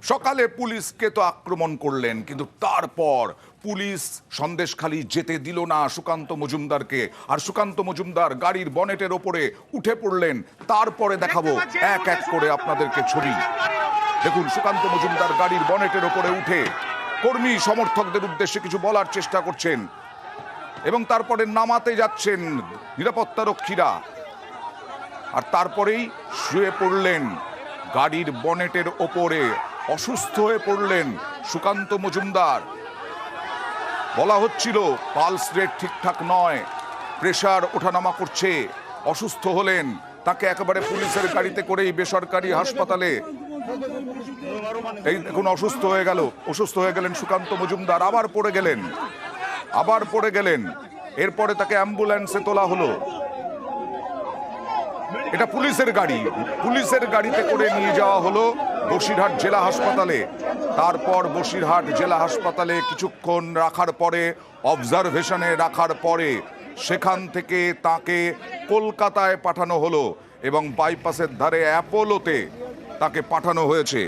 সকালে পুলিশকে তো আক্রমণ করলেন, কিন্তু তারপর পুলিশ সন্দেশখালি যেতে দিল না সুকান্ত মজুমদারকে। আর সুকান্ত মজুমদার গাড়ির বনেটের ওপরে উঠে পড়লেন। তারপরে দেখাবো এক এক করে আপনাদেরকে ছবি। দেখুন, সুকান্ত মজুমদার গাড়ির বনেটের ওপরে উঠে কর্মী সমর্থকদের উদ্দেশ্যে কিছু বলার চেষ্টা করছেন এবং তারপরে নামাতে যাচ্ছেন নিরাপত্তারক্ষীরা। আর তারপরেই শুয়ে পড়লেন গাড়ির বনেটের ওপরে, অসুস্থ হয়ে পড়লেন সুকান্ত মজুমদার। বলা হচ্ছিল পালস রেট ঠিকঠাক নয়, প্রেশার ওঠানামা করছে, অসুস্থ হলেন। তাকে একেবারে পুলিশের গাড়িতে করেই বেসরকারি হাসপাতালে, এই দেখুন অসুস্থ হয়ে গেলেন সুকান্ত মজুমদার। আবার পড়ে গেলেন। এরপরে তাকে অ্যাম্বুলেন্সে তোলা হলো। এটা পুলিশের গাড়িতে করে নিয়ে যাওয়া হলো বসিরহাট জেলা হাসপাতালে। তারপর বসিরহাট জেলা হাসপাতালে কিছুক্ষণ রাখার পরে, অবজারভেশনে রাখার পরে, সেখান থেকে তাকে কলকাতায় পাঠানো হলো এবং বাইপাসের ধারে অ্যাপোলোতে তাকে পাঠানো হয়েছে।